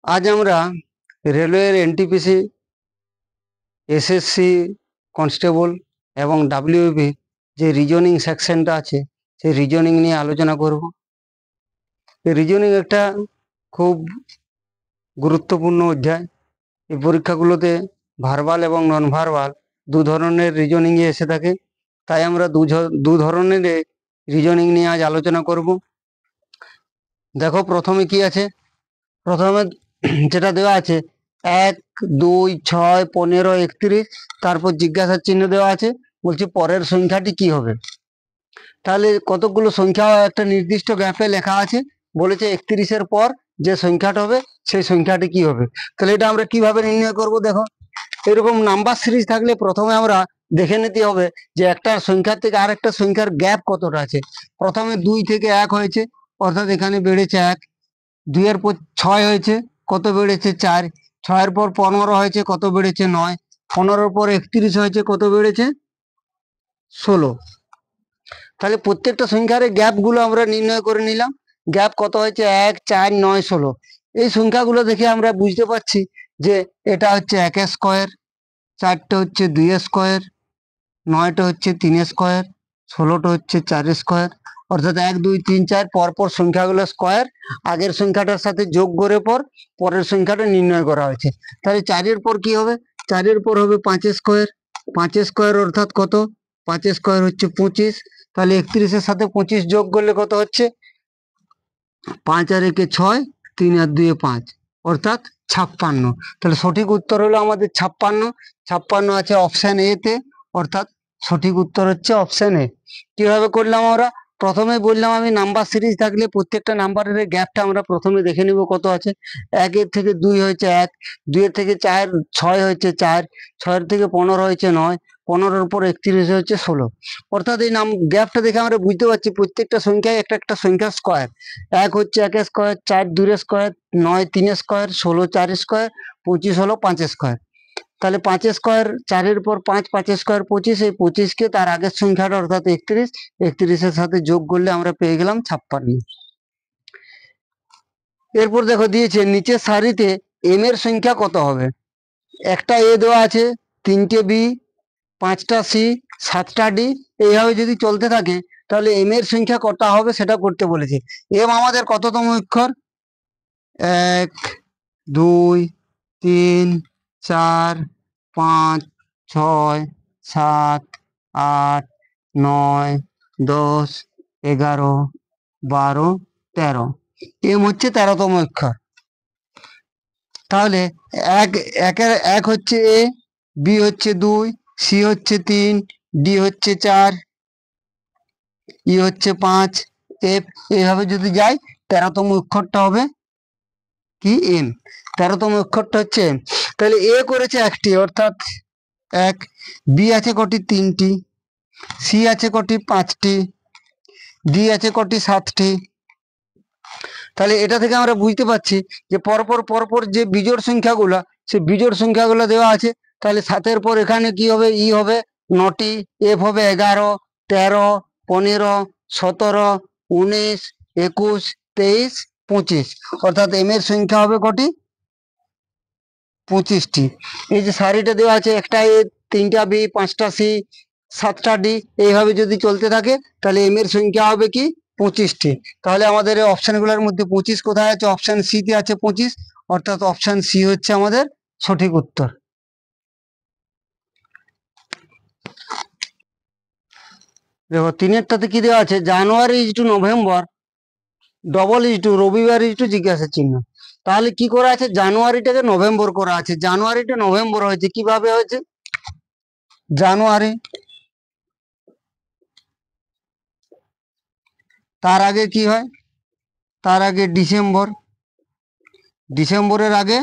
আজ আমরা রেলওয়ের এনটিপিসি, এসএসসি কনস্টেবল এবং ডাব্লিউবি যে রিজনিং সেকশনটা আছে সেই রিজনিং নিয়ে আলোচনা করব। রিজনিং একটা খুব গুরুত্বপূর্ণ অধ্যায়। এই পরীক্ষাগুলোতে ভার্বাল এবং নন ভার্বাল দু ধরনের রিজনিংয়ে এসে থাকে, তাই আমরা দু ধরনের রিজনিং নিয়ে আজ আলোচনা করব। দেখো প্রথমে কি আছে, প্রথমে যেটা দেওয়া আছে 1, 2, 6, 15, 31, তারপর জিজ্ঞাসার চিহ্ন দেওয়া আছে, বলছে পরের সংখ্যাটি কি হবে। তাহলে কতগুলো সংখ্যা একটা নির্দিষ্ট গ্যাপে লেখা আছে, বলেছে 31-এর পর যে সংখ্যাটা হবে সেই সংখ্যাটি কি হবে। তাহলে এটা আমরা কিভাবে নির্ণয় করব। দেখো এরকম নাম্বার সিরিজ থাকলে প্রথমে আমরা দেখে নিতে হবে যে একটা সংখ্যা থেকে আর একটা সংখ্যার গ্যাপ কতটা আছে। প্রথমে 2 থেকে 1 হয়েছে, অর্থাৎ এখানে বেড়েছে 1। 2-এর পর 6 হয়েছে, কত বেড়েছে 4। 6-এর পর 15 হয়েছে, কত বেড়েছে 9। 15-এর পর 31 হয়েছে, কত বেড়েছে 16। তাহলে প্রত্যেকটা সংখ্যার গ্যাপগুলো আমরা নির্ণয় করে নিলাম। গ্যাপ কত হয়েছে 1, 4, 9, 16। এই সংখ্যাগুলো দেখে আমরা বুঝতে পারছি যে এটা হচ্ছে 1 স্কোয়ার, 4টা হচ্ছে 2 স্কোয়ার, 9টা হচ্ছে 3 স্কোয়ার, 16টা হচ্ছে 4 স্কোয়ার। অর্থাৎ 1, 2, 3, 4 পরপর সংখ্যাগুলো স্কোয়ার আগের সংখ্যাটার সাথে যোগ করে পরের সংখ্যাটা নির্ণয় করা হয়েছে। তাহলে 4-এর পর কি হবে, 4-এর পর হবে 5 স্কোয়ার। 5 স্কোয়ার অর্থাৎ কত, 5 স্কোয়ার হচ্ছে 25। তাহলে 31-এর সাথে 25 যোগ করলে কত হচ্ছে, 5 আর 1 6, 3 আর 2 5, অর্থাৎ 56। তাহলে সঠিক উত্তর হলো আমাদের 56। 56 আছে অপশন এ তে, অর্থাৎ সঠিক উত্তর হচ্ছে অপশন এ। কিভাবে করলাম আমরা, প্রথমে বললাম আমি নাম্বার সিরিজ থাকলে প্রত্যেকটা নাম্বারের গ্যাপটা আমরা প্রথমে দেখে নিব কত আছে। 1-এর থেকে 2 হয়েছে 1, 2-এর থেকে 4 6 হয়েছে 4, 6-এর থেকে 15 হয়েছে 9, 15-এর উপর 31 হয়েছে 16। অর্থাৎ এই গ্যাপটা দেখে আমরা বুঝতে পারছি প্রত্যেকটা সংখ্যায় একটা একটা সংখ্যা স্কোয়ার। 1 হচ্ছে 1 স্কোয়ার, 4 2 স্কোয়ার, 9 3 স্কোয়ার, 16 4 স্কোয়ার, 25 হলো 5 স্কোয়ার। তাহলে 5 স্কোয়ার, 4-এর পর 5, 5 স্কোয়ার 25, এই 25কে তার আগের সংখ্যাটা অর্থাৎ 31, 31-এর সাথে যোগ করলে আমরা পেয়ে গেলাম 56। এরপর দেখো দিয়েছে নিচের সারিতে এম এর সংখ্যা কত হবে। একটা এ দেওয়া আছে, 3টে বি, 5টা সি, 7টা ডি, এইভাবে যদি চলতে থাকে তাহলে এম এর সংখ্যা কত হবে সেটা করতে বলেছে। এম আমাদের কততম অক্ষর, 1 2 3 4 5 6 7 8 9 10 11 12 13। এম হচ্ছে 13তম অক্ষর। তাহলে এক হচ্ছে এ, বি হচ্ছে 2, সি হচ্ছে 3, ডি হচ্ছে 4, ই হচ্ছে 5, এফ, এইভাবে যদি যাই 13তম অক্ষরটা হবে কি, এম। 13তম অক্ষরটা হচ্ছে এম। তাহলে এ করেছে একটি, অর্থাৎ 1, বি আছে কটি 3টি, সি আছে কটি 5টি, ডি আছে কটি 7টি। তাহলে এটা থেকে আমরা বুঝতে পারছি যে পরপর পরপর যে বিজোড় সংখ্যাগুলো, সেই বিজোড় সংখ্যাগুলো দেওয়া আছে। তাহলে 7-এর পর এখানে কি হবে, ই হবে 9টি, এফ হবে 11, 13, 15, 17, 19, 21, 23, 25, অর্থাৎ এম এর সংখ্যা হবে কটি, 25টি। এই যে সারিটা দেওয়া আছে, একটা এ, 3টা বি, 5টা সি, 7টা ডি, এইভাবে যদি চলতে থাকে তাহলে এম এর সংখ্যা হবে কি, 25টি। তাহলে আমাদের এই অপশনগুলোর মধ্যে 25 কোথায় আছে, অপশন সি তে আছে 25, অর্থাৎ অপশন সি হচ্ছে আমাদের সঠিক উত্তর। দেখো 3-এরটাতে কি দেওয়া আছে, January is to November double is to রবিবার ইজ টু জিজ্ঞাসা চিহ্ন। তাহলে কি করা আছে, জানুয়ারিটাকে নভেম্বর করা আছে। জানুয়ারিটা নভেম্বর হয়েছে, কিভাবে হয়েছে, জানুয়ারি, তার আগে কি হয়, তার আগে ডিসেম্বর, ডিসেম্বরের আগে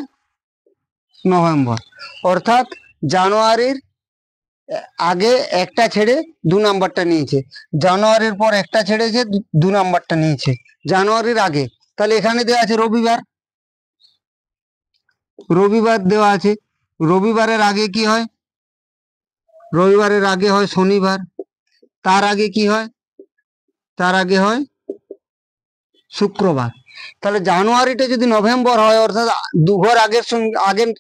নভেম্বর, অর্থাৎ জানুয়ারির আগে একটা ছেড়ে 2 নাম্বারটা নিয়েছে, জানুয়ারির পর একটা ছেড়েছে 2 নাম্বারটা নিয়েছে জানুয়ারির আগে। তাহলে এখানে দেওয়া আছে রবিবার, রবিবার দেওয়া আছে, রবিবারের আগে কি হয়, রবিবারের আগে হয় শনিবার, তার আগে কি হয়, তার আগে হয় শুক্রবার। তাহলে জানুয়ারিটা যদি নভেম্বর হয় অর্থাৎ দুঘর আগের সঙ্গে আগের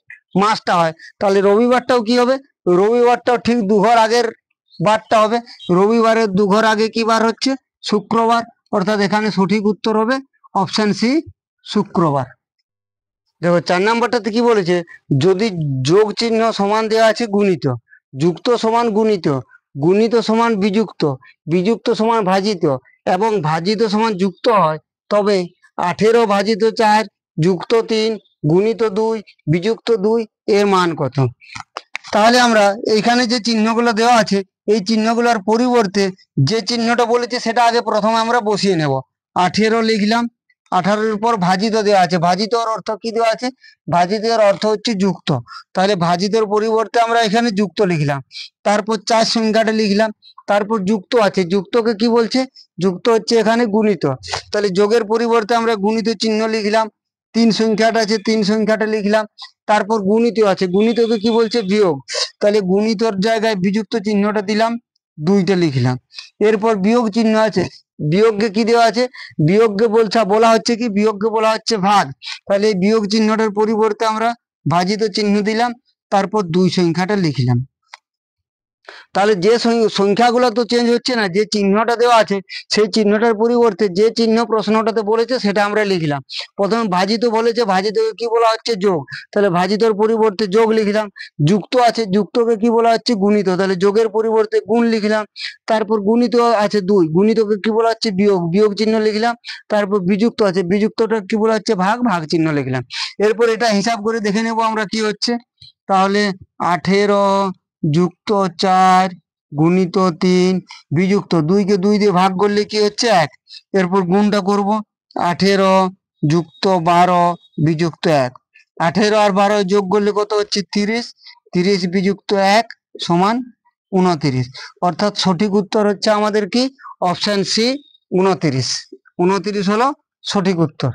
মাসটা হয়, তাহলে রবিবারটাও কি হবে, রবিবারটাও ঠিক দুঘর আগের বারটা হবে। রবিবারের দুঘর আগে কি বার হচ্ছে, শুক্রবার, অর্থাৎ এখানে সঠিক উত্তর হবে অপশন সি, শুক্রবার। দেখো 4 নাম্বারটাতে কি বলেছে, যদি যোগ চিহ্ন সমান দেওয়া আছে গুণিত, যুক্ত সমান গুণিত, গুণিত সমান বিযুক্ত, বিযুক্ত সমান ভাজিত এবং ভাজিত সমান যুক্ত হয়, তবে 18 ভাজিত 4 যুক্ত 3 গুণিত 2 বিযুক্ত 2 এর মান কত। তাহলে আমরা এইখানে যে চিহ্নগুলো দেওয়া আছে এই চিহ্নগুলোর পরিবর্তে যে চিহ্নটা বলেছে সেটা আগে প্রথমে আমরা বসিয়ে নেব। 18 লিখলাম, 18-এর পর ভাজিত দেওয়া আছে, ভাজিতর অর্থ কি দেওয়া আছে, ভাজিতের অর্থ হচ্ছে যুক্ত, তাহলে ভাজিতের পরিবর্তে আমরা এখানে যুক্ত লিখলাম। তারপর 4 সংখ্যাটা লিখলাম, তারপর যুক্ত আছে, যুক্তকে কি বলছে, যুক্ত হচ্ছে এখানে গুণিত, তাহলে যোগের পরিবর্তে আমরা গুণিত চিহ্ন লিখলাম। 3 সংখ্যাটা আছে, 3 সংখ্যাটা লিখলাম। তারপর গুণিত আছে, গুণিতকে কি বলছে, বিয়োগ, তাহলে গুণিতর জায়গায় বিযুক্ত চিহ্নটা দিলাম, 2টা লিখলাম। এরপর বিয়োগ চিহ্ন আছে, বিয়োগকে কি দেওয়া আছে, বিয়োগকে বলা হচ্ছে কি, বিয়োগকে বলা হচ্ছে ভাগ, তাহলে এই বিয়োগ চিহ্নটার পরিবর্তে আমরা ভাজিত চিহ্ন দিলাম, তারপর 2 সংখ্যাটা লিখলাম। তাহলে যে সংখ্যাগুলো তো চেঞ্জ হচ্ছে না, যে চিহ্নটা দেওয়া আছে সেই চিহ্নটার পরিবর্তে যে চিহ্ন প্রশ্নটাতে বলেছে সেটা আমরা লিখলাম। প্রথমে ভাজিত বলেছে, ভাজিতকে কি বলা হচ্ছে, যোগ, তাহলে ভাজিতর পরিবর্তে যোগ লিখলাম। যুক্ত আছে, যুক্তকে কি বলা হচ্ছে, গুণিত, তাহলে যোগের পরিবর্তে গুণ লিখলাম। তারপর গুণিত আছে 2, গুণিতকে কি বলা হচ্ছে, বিয়োগ, বিয়োগ চিহ্ন লিখলাম। তারপর বিযুক্ত আছে, বিযুক্তটা কি বলা হচ্ছে, ভাগ, ভাগ চিহ্ন লিখলাম। এরপর এটা হিসাব করে দেখে নেব আমরা কি হচ্ছে। তাহলে 18 যুক্ত 4 গুণিত 3 বিযুক্ত 2কে 2 দিয়ে ভাগ করলে কি হচ্ছে, 1। এরপর গুণটা করব, 18 যুক্ত 12 বিযুক্ত 1, 18 আর 12 যোগ করলে কত হচ্ছে, 30, 30 বিযুক্ত 1 সমান 29, অর্থাৎ সঠিক উত্তর হচ্ছে আমাদের কি, অপশন সি, 29, 29 হলো সঠিক উত্তর।